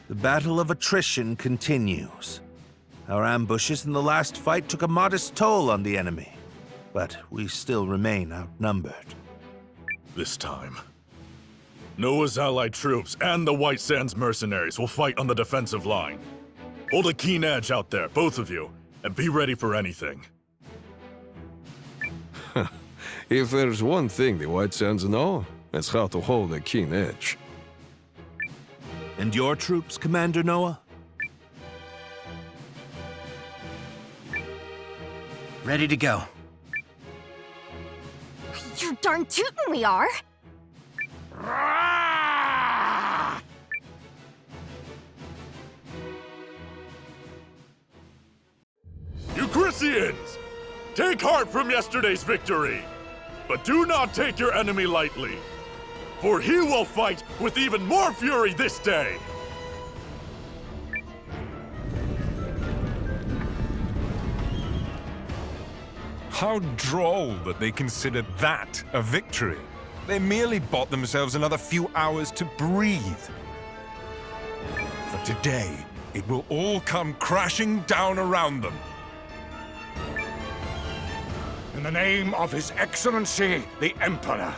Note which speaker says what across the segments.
Speaker 1: The battle of attrition continues. Our ambushes in the last fight took a modest toll on the enemy, but we still remain outnumbered.
Speaker 2: This time, Noah's allied troops and the White Sands mercenaries will fight on the defensive line. Hold a keen edge out there, both of you, and be ready for anything.
Speaker 3: If there's one thing the White Sands know, it's how to hold a keen edge.
Speaker 1: And your troops, Commander Noah?
Speaker 4: Ready to go.
Speaker 5: You're darn tootin' we are!
Speaker 2: Euchrysians! Take heart from yesterday's victory! But do not take your enemy lightly, for he will fight with even more fury this day!
Speaker 6: How droll that they considered that a victory. They merely bought themselves another few hours to breathe. For today, it will all come crashing down around them.
Speaker 7: In the name of His Excellency, the Emperor.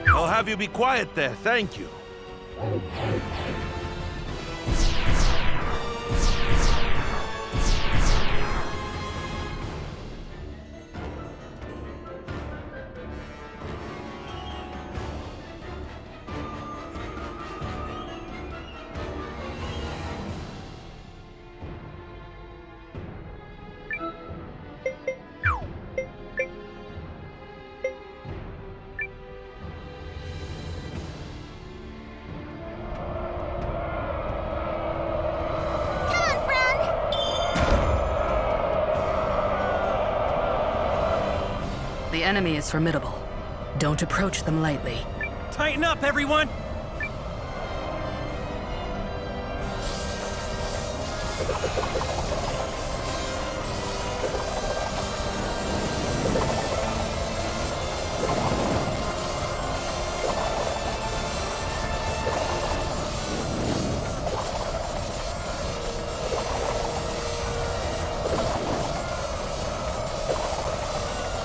Speaker 1: I'll have you be quiet there, thank you.
Speaker 8: The enemy is formidable. Don't approach them lightly.
Speaker 4: Tighten up, everyone!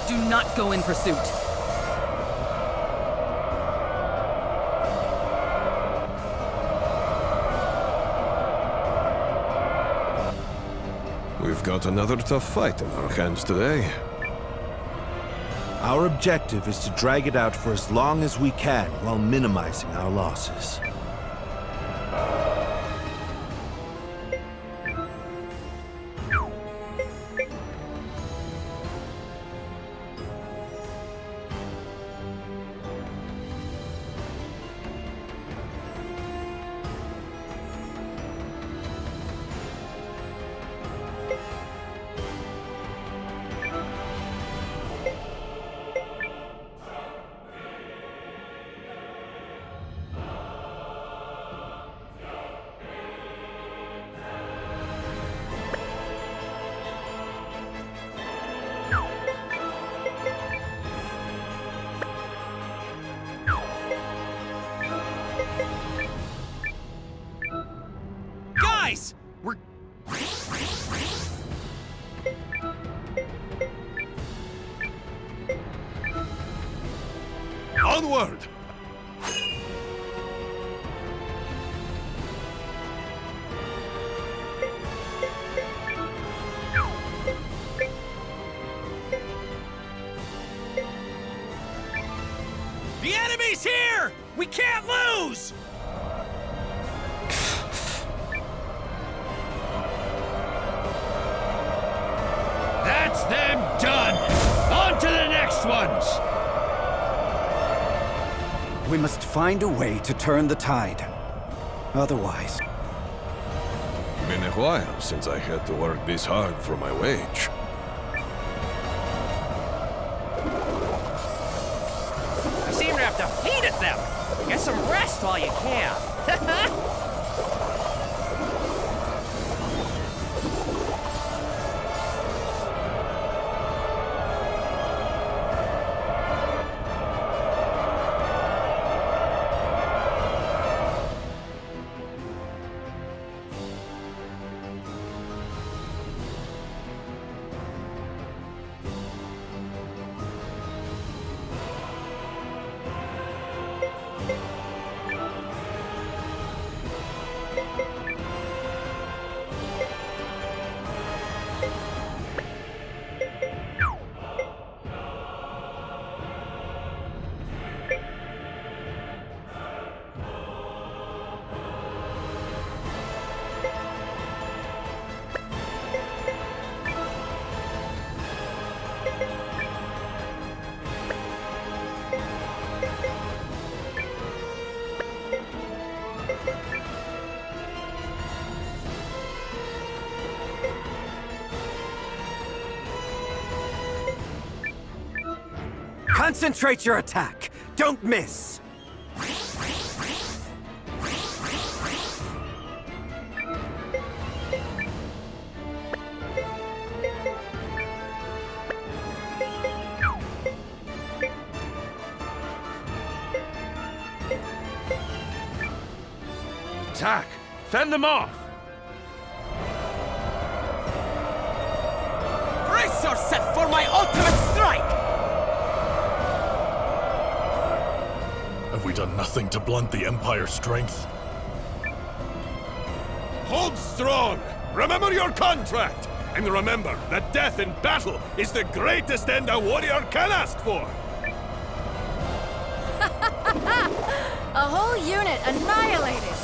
Speaker 8: Do not go in pursuit.
Speaker 3: We've got another tough fight in our hands today.
Speaker 1: Our objective is to drag it out for as long as we can while minimizing our losses.
Speaker 3: Onward!
Speaker 4: The enemy's here! We can't lose!
Speaker 7: That's them done! On to the next ones!
Speaker 9: We must find a way to turn the tide. Otherwise...
Speaker 3: Been a while since I had to work this hard for my wage.
Speaker 4: You seem to have defeated them! Get some rest while you can!
Speaker 9: Concentrate your attack! Don't miss!
Speaker 1: Attack! Fend them off!
Speaker 4: Brace yourself for my ultimate strike!
Speaker 2: Have we done nothing to blunt the Empire's strength?
Speaker 3: Hold strong! Remember your contract! And remember that death in battle is the greatest end a warrior can ask for!
Speaker 5: A whole unit annihilated!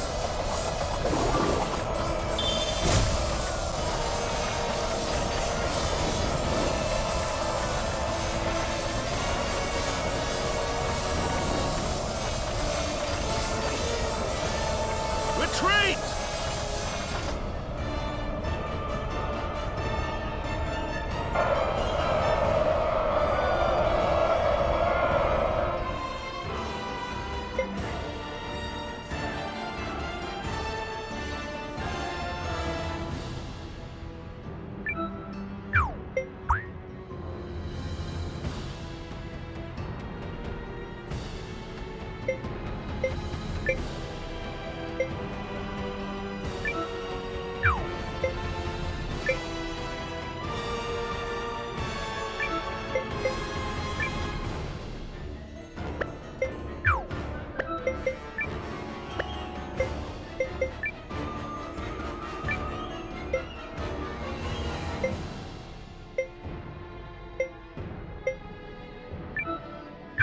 Speaker 1: Retreat!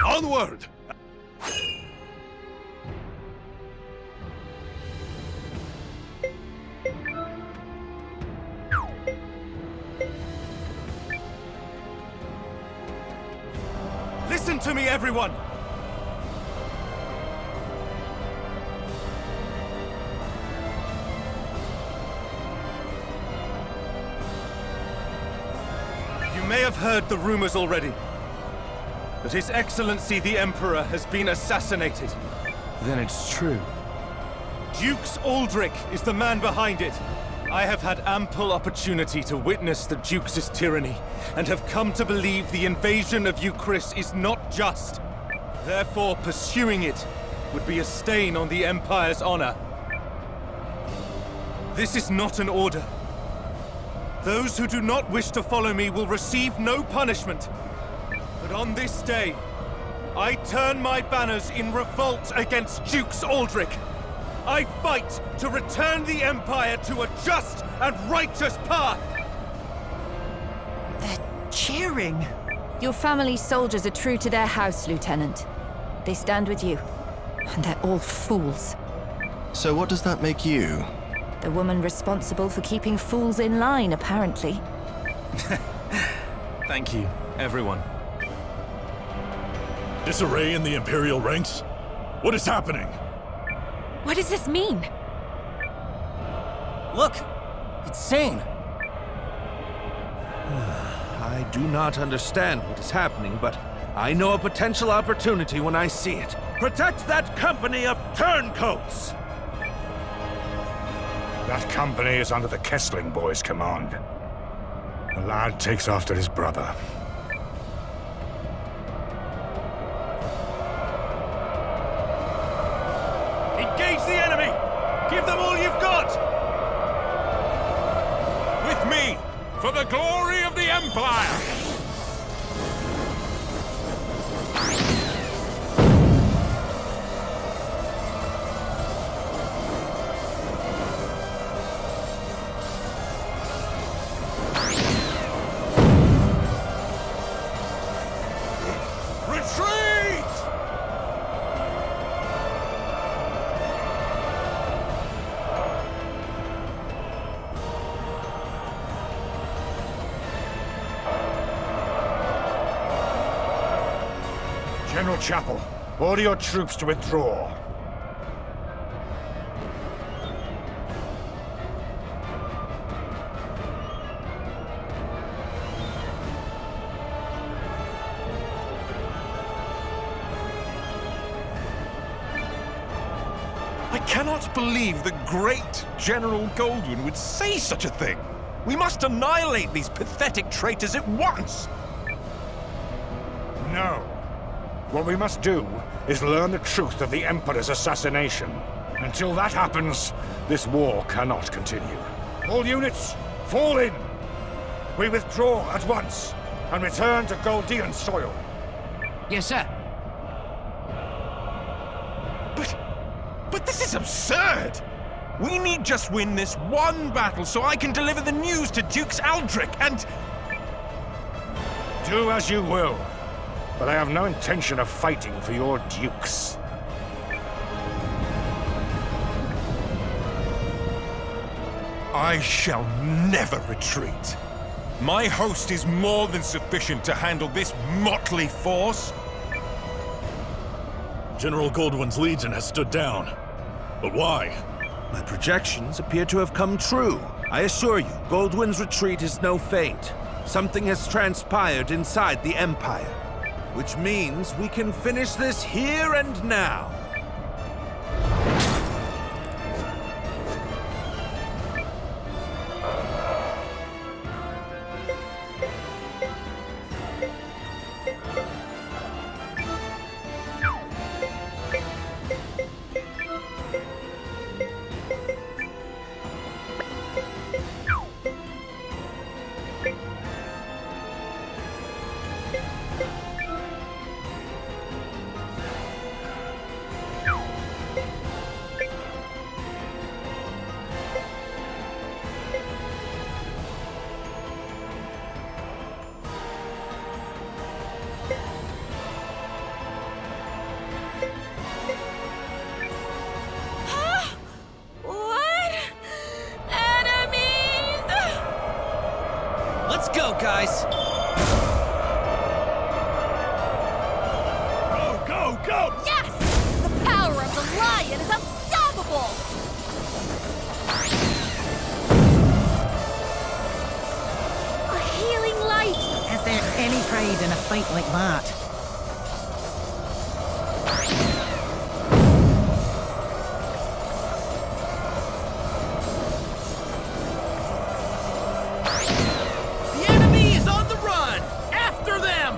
Speaker 3: Onward!
Speaker 9: Listen to me, everyone! You may have heard the rumors already. That His Excellency the Emperor has been assassinated. Then it's true. Dukes Aldrich is the man behind it. I have had ample opportunity to witness the Duke's tyranny, and have come to believe the invasion of Euchris is not just. Therefore, pursuing it would be a stain on the Empire's honor. This is not an order. Those who do not wish to follow me will receive no punishment. But on this day, I turn my banners in revolt against Dukes Aldrich. I fight to return the Empire to a just and righteous path!
Speaker 10: They're cheering.
Speaker 5: Your family's soldiers are true to their house, Lieutenant. They stand with you. And they're all fools.
Speaker 11: So what does that make you?
Speaker 5: The woman responsible for keeping fools in line, apparently.
Speaker 9: Thank you, everyone.
Speaker 2: Disarray in the Imperial ranks? What is happening?
Speaker 5: What does this mean?
Speaker 10: Look! It's Sane!
Speaker 1: I do not understand what is happening, but I know a potential opportunity when I see it. Protect that company of turncoats!
Speaker 12: That company is under the Kessling boys' command. The lad takes after his brother.
Speaker 9: Engage the enemy! Give them all you've got!
Speaker 6: With me, for the glory of the Empire!
Speaker 12: General Chapel, order your troops to withdraw.
Speaker 6: I cannot believe the great General Goldwyn would say such a thing. We must annihilate these pathetic traitors at once!
Speaker 12: No. What we must do is learn the truth of the Emperor's assassination. Until that happens, this war cannot continue. All units, fall in! We withdraw at once and return to Goldean soil.
Speaker 4: Yes, sir.
Speaker 6: But this is absurd! We need just win this one battle so I can deliver the news to Dukes Aldrich and...
Speaker 12: Do as you will, but I have no intention of fighting for your dukes.
Speaker 6: I shall never retreat. My host is more than sufficient to handle this motley force.
Speaker 2: General Goldwyn's legion has stood down. But why?
Speaker 1: My projections appear to have come true. I assure you, Goldwyn's retreat is no feint. Something has transpired inside the Empire, which means we can finish this here and now.
Speaker 4: Let's go, guys!
Speaker 3: Go, go, go!
Speaker 5: Yes! The power of the lion is unstoppable! A healing light!
Speaker 10: Is there any pride in a fight like that?
Speaker 4: The enemy is on the run! After them!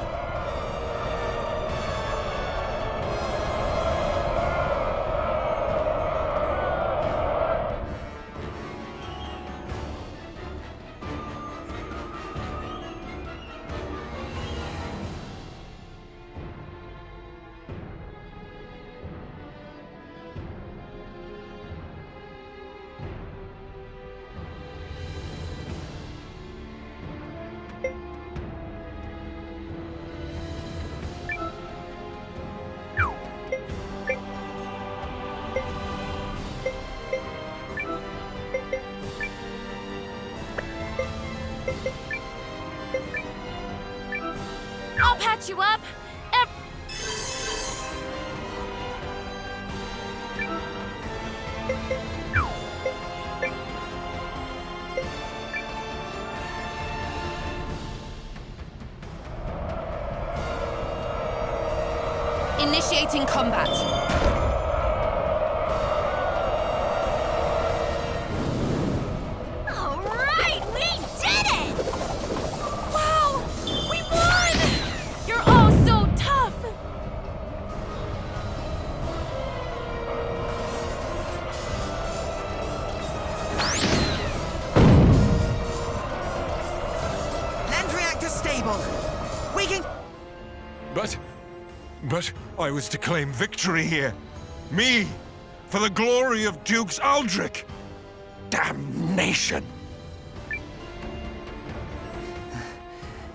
Speaker 5: set you up. Initiating combat.
Speaker 13: All right, we did it! Wow, we won!
Speaker 5: You're all so tough.
Speaker 10: Land reactor stable. We can...
Speaker 6: But I was to claim victory here. Me, for the glory of Dukes Aldrich. Damnation!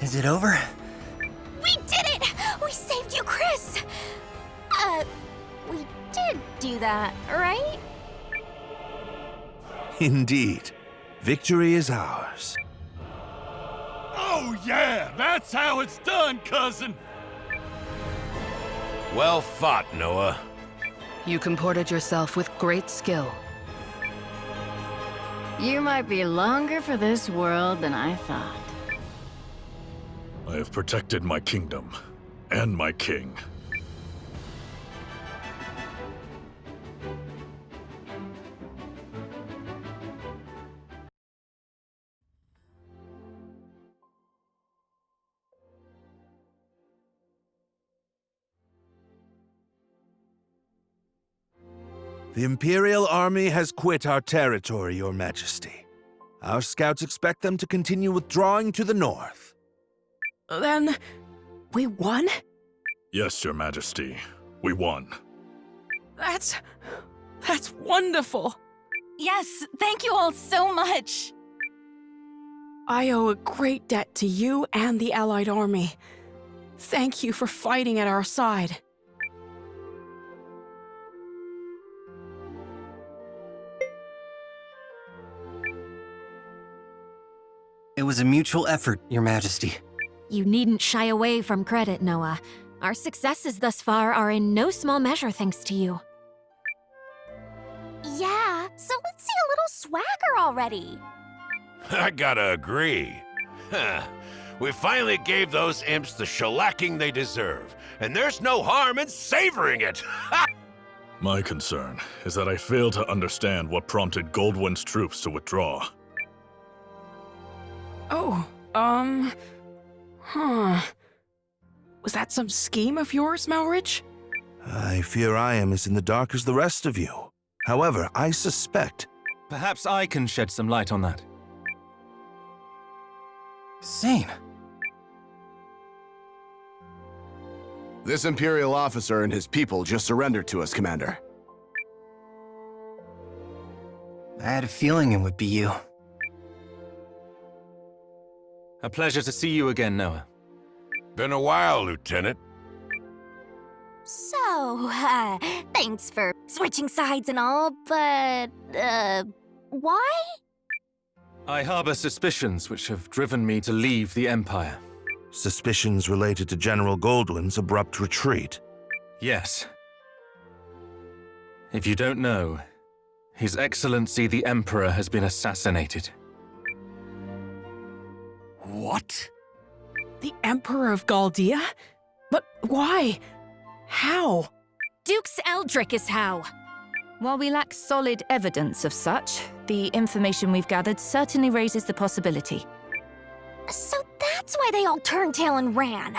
Speaker 10: Is it over?
Speaker 13: We did it! We saved you, Chris! We did do that, right?
Speaker 1: Indeed. Victory is ours.
Speaker 3: Oh yeah, that's how it's done, cousin!
Speaker 7: Well fought, Noah.
Speaker 8: You comported yourself with great skill.
Speaker 14: You might be longer for this world than I thought.
Speaker 2: I have protected my kingdom and my king.
Speaker 1: The Imperial Army has quit our territory, Your Majesty. Our scouts expect them to continue withdrawing to the north.
Speaker 8: Then, we won?
Speaker 2: Yes, Your Majesty. We won.
Speaker 8: That's wonderful.
Speaker 13: Yes, thank you all so much.
Speaker 8: I owe a great debt to you and the Allied army. Thank you for fighting at our side.
Speaker 10: It was a mutual effort, Your Majesty.
Speaker 13: You needn't shy away from credit, Noah. Our successes thus far are in no small measure thanks to you. Yeah, so let's see a little swagger already.
Speaker 7: I gotta agree. We finally gave those imps the shellacking they deserve, and there's no harm in savoring it!
Speaker 2: My concern is that I fail to understand what prompted Goldwyn's troops to withdraw.
Speaker 8: Was that some scheme of yours, Malrich?
Speaker 1: I fear I am as in the dark as the rest of you. However, I suspect...
Speaker 9: Perhaps I can shed some light on that.
Speaker 10: Sane.
Speaker 11: This Imperial officer and his people just surrendered to us, Commander.
Speaker 10: I had a feeling it would be you.
Speaker 9: A pleasure to see you again, Noah.
Speaker 7: Been a while, Lieutenant.
Speaker 13: So, thanks for switching sides and all, but, why?
Speaker 9: I harbor suspicions which have driven me to leave the Empire.
Speaker 1: Suspicions related to General Goldwyn's abrupt retreat.
Speaker 9: Yes. If you don't know, His Excellency the Emperor has been assassinated.
Speaker 8: What? The Emperor of Galdea? But why? How?
Speaker 5: Dukes Eldrick is how. While we lack solid evidence of such, the information we've gathered certainly raises the possibility.
Speaker 13: So that's why they all turned tail and ran.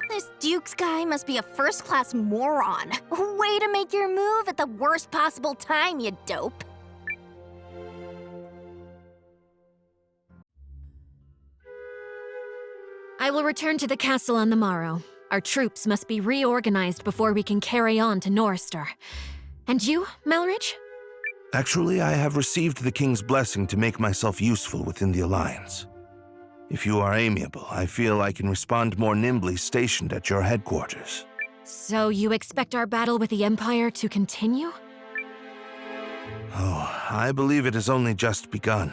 Speaker 13: This Dukes guy must be a first-class moron. Way to make your move at the worst possible time, you dope. I will return to the castle on the morrow. Our troops must be reorganized before we can carry on to Norrister. And you, Malrich?
Speaker 1: Actually, I have received the King's blessing to make myself useful within the Alliance. If you are amiable, I feel I can respond more nimbly stationed at your headquarters.
Speaker 13: So you expect our battle with the Empire to continue?
Speaker 1: Oh, I believe it has only just begun.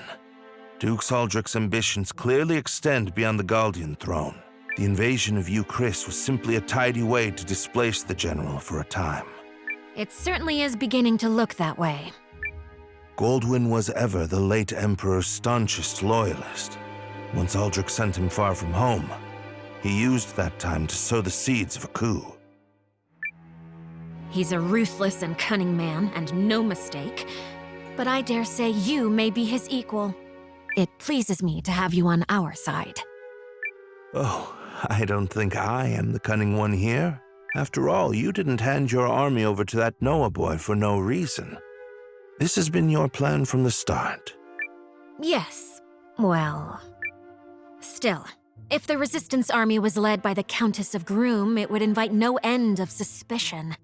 Speaker 1: Duke Aldrich's ambitions clearly extend beyond the Galdian throne. The invasion of Euchris was simply a tidy way to displace the general for a time.
Speaker 5: It certainly is beginning to look that way.
Speaker 1: Goldwyn was ever the late Emperor's staunchest loyalist. Once Aldrich sent him far from home, he used that time to sow the seeds of a coup.
Speaker 5: He's a ruthless and cunning man, and no mistake. But I dare say you may be his equal. It pleases me to have you on our side.
Speaker 1: Oh, I don't think I am the cunning one here. After all, you didn't hand your army over to that Noah boy for no reason. This has been your plan from the start.
Speaker 5: Yes. Well... Still, if the Resistance army was led by the Countess of Groom, it would invite no end of suspicion.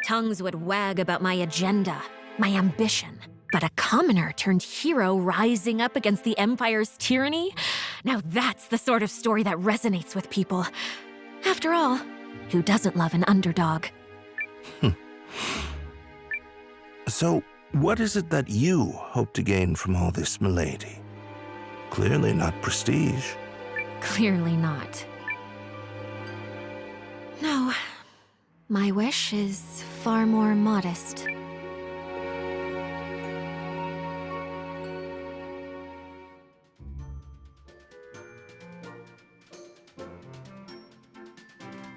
Speaker 5: Tongues would wag about my agenda, my ambition. But a commoner turned hero rising up against the Empire's tyranny? Now that's the sort of story that resonates with people. After all, who doesn't love an underdog?
Speaker 1: So, what is it that you hope to gain from all this, milady? Clearly not prestige.
Speaker 5: Clearly not. No, my wish is far more modest.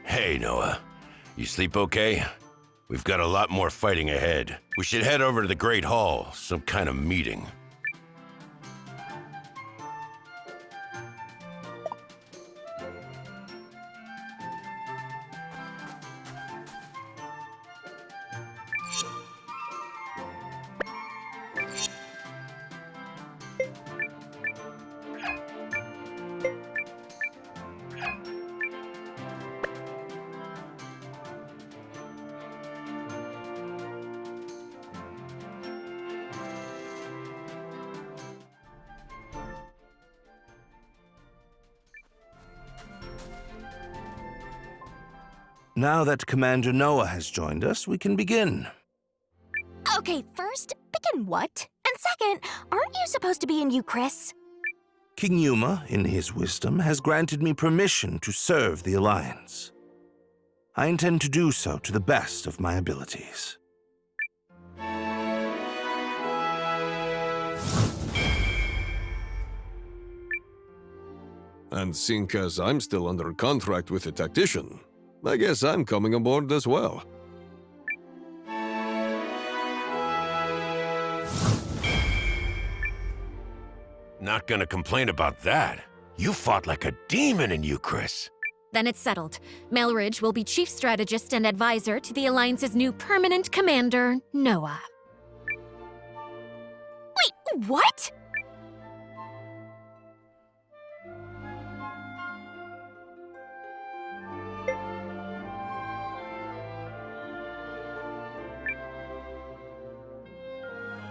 Speaker 7: Hey, Noah. You sleep okay? We've got a lot more fighting ahead. We should head over to the Great Hall, some kind of meeting.
Speaker 1: Now that Commander Noah has joined us, we can begin.
Speaker 13: Okay, first, begin what? And second, aren't you supposed to be in Euchris?
Speaker 1: King Yuma, in his wisdom, has granted me permission to serve the Alliance. I intend to do so to the best of my abilities.
Speaker 3: And seeing as I'm still under contract with the tactician, I guess I'm coming aboard as well.
Speaker 7: Not gonna complain about that. You fought like a demon in Euchris.
Speaker 5: Then it's settled. Melridge will be chief strategist and advisor to the Alliance's new permanent commander, Noah.
Speaker 13: Wait, what?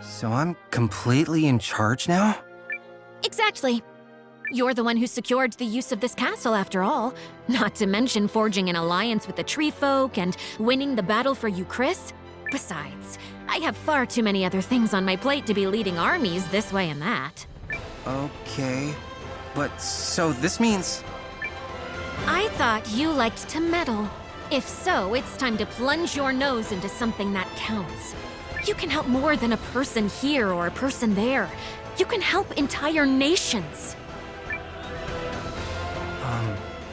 Speaker 15: So I'm completely in charge now?
Speaker 5: Exactly. You're the one who secured the use of this castle, after all. Not to mention forging an alliance with the Tree Folk and winning the battle for Euchris. Besides, I have far too many other things on my plate to be leading armies this way and that.
Speaker 15: Okay, but so this means...
Speaker 5: I thought you liked to meddle. If so, it's time to plunge your nose into something that counts. You can help more than a person here or a person there. You can help entire nations.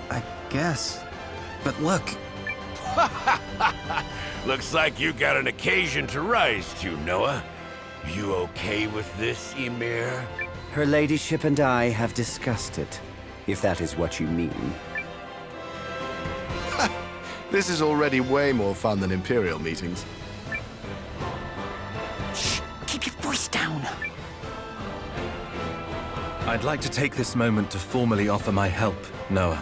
Speaker 15: I guess. But look.
Speaker 7: Looks like you got an occasion to rise to, Noah. You okay with this, Ymir?
Speaker 16: Her ladyship and I have discussed it, if that is what you mean.
Speaker 11: This is already way more fun than Imperial meetings.
Speaker 15: Shh! Keep your voice down!
Speaker 9: I'd like to take this moment to formally offer my help, Noah.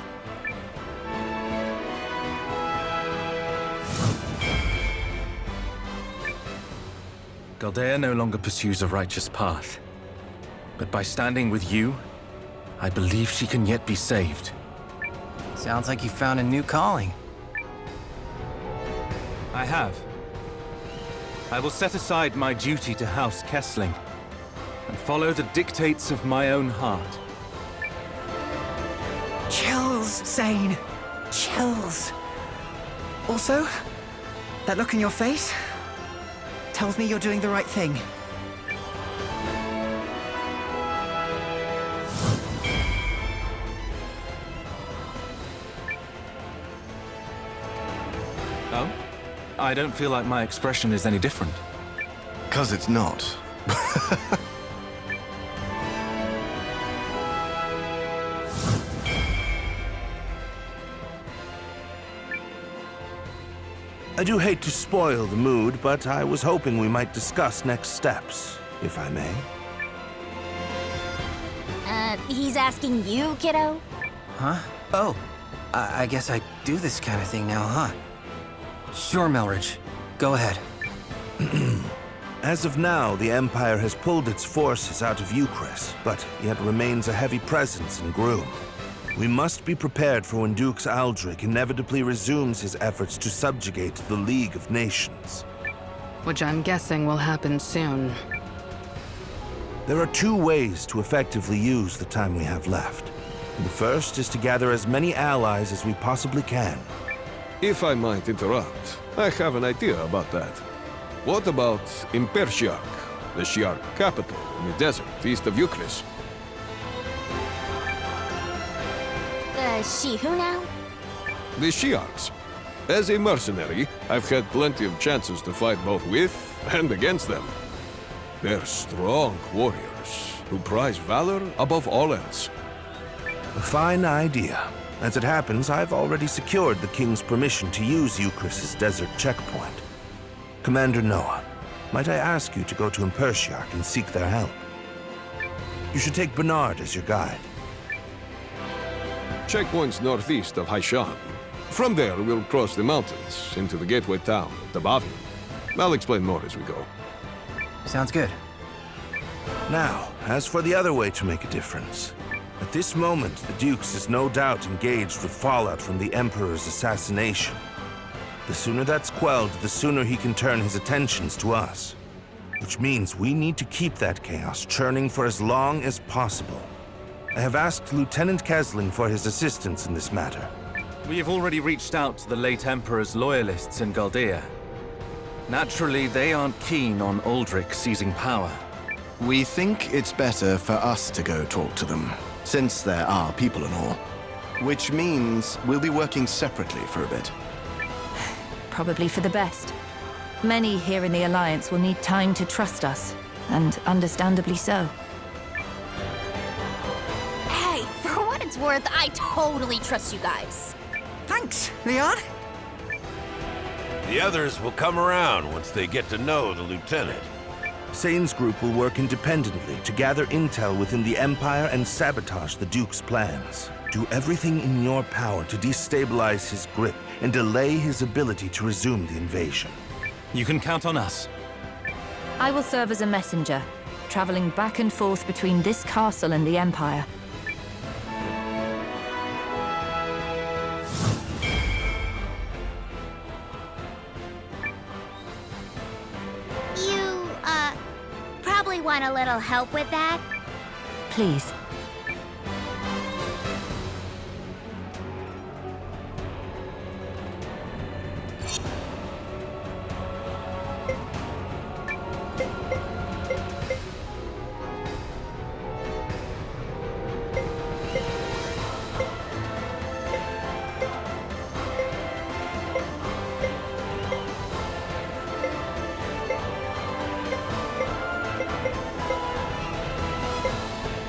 Speaker 9: Galdea no longer pursues a righteous path. But by standing with you, I believe she can yet be saved.
Speaker 15: Sounds like you found a new calling.
Speaker 9: I have. I will set aside my duty to House Kessling and follow the dictates of my own heart.
Speaker 15: Chills! feels sane. Chills. Also, that look in your face tells me you're doing the right thing.
Speaker 9: Oh? I don't feel like my expression is any different.
Speaker 11: 'Cause it's not.
Speaker 1: I do hate to spoil the mood, but I was hoping we might discuss next steps, if I may.
Speaker 13: He's asking you, kiddo?
Speaker 15: Huh? Oh, I guess I do this kind of thing now, huh? Sure, Melridge. Go ahead.
Speaker 1: As of now, the Empire has pulled its forces out of Euchris, but yet remains a heavy presence in Groom. We must be prepared for when Dux Aldrich inevitably resumes his efforts to subjugate the League of Nations.
Speaker 8: Which I'm guessing will happen soon.
Speaker 1: There are two ways to effectively use the time we have left. The first is to gather as many allies as we possibly can.
Speaker 3: If I might interrupt, I have an idea about that. What about Impershiak, the Shi'ar capital in the desert east of Euchris?
Speaker 13: She who now?
Speaker 3: The Shi'ars. As a mercenary, I've had plenty of chances to fight both with and against them. They're strong warriors who prize valor above all else.
Speaker 1: A fine idea. As it happens, I've already secured the King's permission to use Euchris' desert checkpoint. Commander Noah, might I ask you to go to Impershiak and seek their help? You should take Bernard as your guide.
Speaker 3: Checkpoint's northeast of Haishan. From there, we'll cross the mountains into the gateway town of Tabavian. I'll explain more as we go.
Speaker 15: Sounds good.
Speaker 1: Now, as for the other way to make a difference. At this moment, the Dukes is no doubt engaged with fallout from the Emperor's assassination. The sooner that's quelled, the sooner he can turn his attentions to us. Which means we need to keep that chaos churning for as long as possible. I have asked Lieutenant Kesling for his assistance in this matter.
Speaker 9: We have already reached out to the late Emperor's loyalists in Galdea. Naturally, they aren't keen on Aldrich seizing power.
Speaker 11: We think it's better for us to go talk to them, since there are people and all. Which means we'll be working separately for a bit.
Speaker 17: Probably for the best. Many here in the Alliance will need time to trust us, and understandably so.
Speaker 13: Hey, for what it's worth, I totally trust you guys.
Speaker 15: Thanks, Leon.
Speaker 7: The others will come around once they get to know the lieutenant.
Speaker 1: Sane's group will work independently to gather intel within the Empire and sabotage the Duke's plans. Do everything in your power to destabilize his grip and delay his ability to resume the invasion.
Speaker 9: You can count on us.
Speaker 17: I will serve as a messenger, traveling back and forth between this castle and the Empire.
Speaker 13: You, probably want a little help with that?
Speaker 17: Please.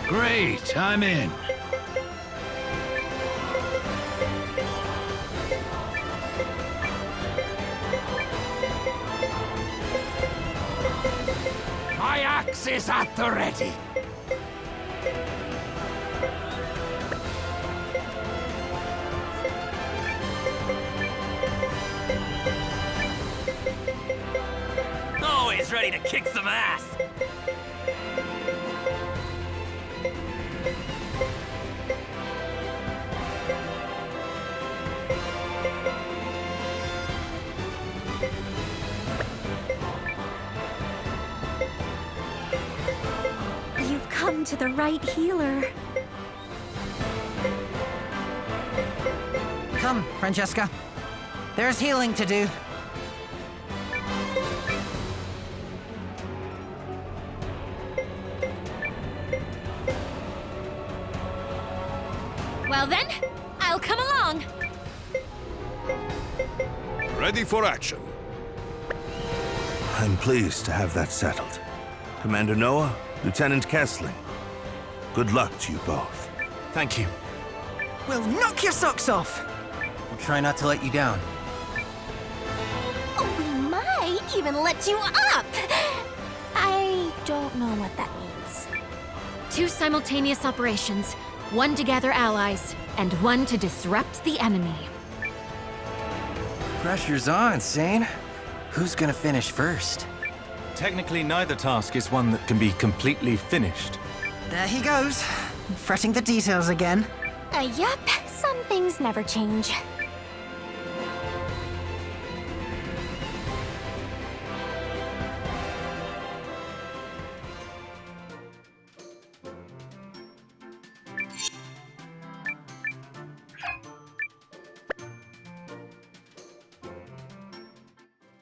Speaker 18: Great, I'm in. My axe is at the ready.
Speaker 4: Always ready to kick some ass.
Speaker 5: You've come to the right healer.
Speaker 15: Welcome, Francesca. There's healing to do.
Speaker 5: Well then, I'll come along.
Speaker 3: Ready for action.
Speaker 1: I'm pleased to have that settled. Commander Noah, Lieutenant Kessling, good luck to you both.
Speaker 9: Thank you.
Speaker 15: We'll knock your socks off.
Speaker 9: We'll try not to let you down.
Speaker 13: Oh, we might even let you up! I don't know what that means.
Speaker 5: 2 simultaneous operations, one to gather allies, and one to disrupt the enemy.
Speaker 9: Pressure's on, Sane. Who's gonna finish first? Technically, neither task is one that can be completely finished.
Speaker 15: There he goes, fretting the details again.
Speaker 13: Yup, some things never change.